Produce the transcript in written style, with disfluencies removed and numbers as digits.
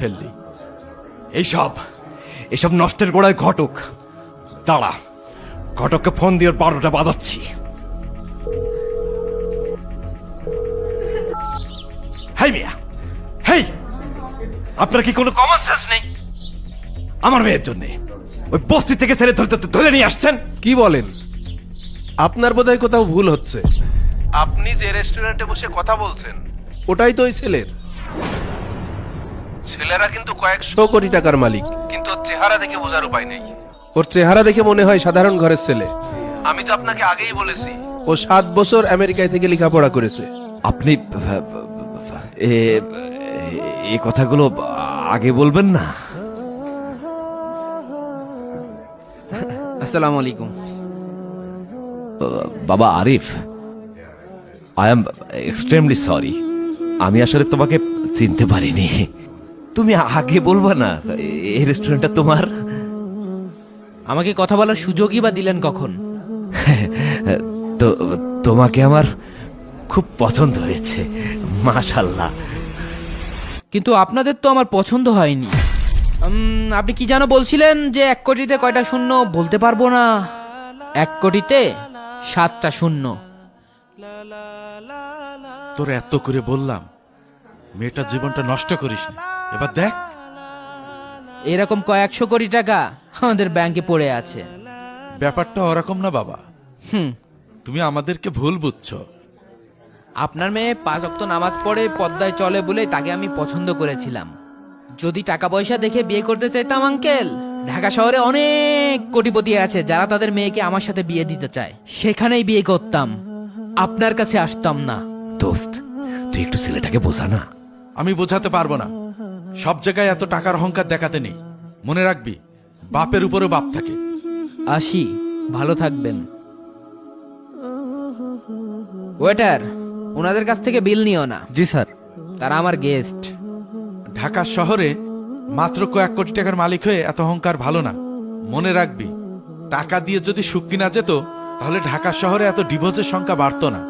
ফেললি। এইসব এসব নষ্টের গোড়ায় ঘটক। দাঁড়া, ঘটককে ফোন দিয়ে 12টা বাজাচ্ছি। হেই মিয়া, হেই, আপনার কি কোনো কমন সেন্স নেই? আমার মেয়ের জন্য ওই বস্তি থেকে ছেলে ধরে নিয়ে আসছেন? কি বলেন? আপনার বোধহয় কোথাও ভুল হচ্ছে। আপনি যে রেস্টুরেন্টে বসে কথা বলছেন ওটাই তো ওই ছেলের। ছেলেরা কিন্তু কয়েকশো কোটি টাকার মালিক, কিন্তু ওর চেহারা দেখে বোঝার উপায় নেই। ওর চেহারা দেখে মনে হয় সাধারণ ঘরের ছেলে। আমি তো আপনাকে আগেই বলেছি ও 7 বছর আমেরিকায় থেকে লেখাপড়া করেছে। আপনি এই কথাগুলো আগে বলবেন না? আসসালামু আলাইকুম। বাবা Arif, I am extremely sorry. আমি আসলে তোমাকে চিনতে পারিনি। তুমি আগে বলবা না এই রেস্টুরেন্টটা তোমার? আমাকে কথা বলার সুযোগই বা দিলেন কখন? তো তোমাকে আমার খুব পছন্দ হয়েছে, মাশাআল্লাহ। কিন্তু আপনাদের তো আমার পছন্দ হয়নি। আপনি কি যেন বলছিলেন যে 1 কোটিতে কয়টা শূন্য বলতে পারবো না। 1 কোটিতে 7টা শূন্য। তোর এত করে বললাম মেয়েটার জীবনটা নষ্ট করিস না, এবার দেখ। এরকম কয়েকশো কোটি টাকা আমাদের ব্যাংকে পড়ে আছে। ব্যাপারটা ওরকম না বাবা, তুমি আমাদেরকে ভুল বুঝছো। আপনার মেয়ে 5 ওয়াক্ত নামাজ পড়ে পদ্মায় চলে বলে তাকে আমি পছন্দ করেছিলাম। যদি টাকা পয়সা দেখে বিয়ে করতে চাইতাম আঙ্কেল, ঢাকা শহরে অনেক কোটিপতি আছে যারা তাদের মেয়েকে আমার সাথে বিয়ে দিতে চায়, সেখানেই বিয়ে করতাম, আপনার কাছে আসতাম না। দোস্ত, তুই একটু ছেলেটাকে বোঝা না। আমি বোঝাতে পারবো না। সব জায়গায় এত টাকার অহংকার দেখাতে নেই। মনে রাখবি, বাপের উপরেও বাপ থাকে। আসি, ভালো থাকবেন। ওয়েটার, ওনাদের কাছ থেকে বিল নিও না। জি স্যার। তারা আমার গেস্ট। ঢাকা শহরে মাত্র কয়েক কোটি টাকার মালিক হয়ে এত অহংকার ভালো না। মনে রাখবি, টাকা দিয়ে যদি সুখ কিনা যেত তাহলে ঢাকা শহরে এত ডিভোর্সের সংখ্যা বাড়তো না।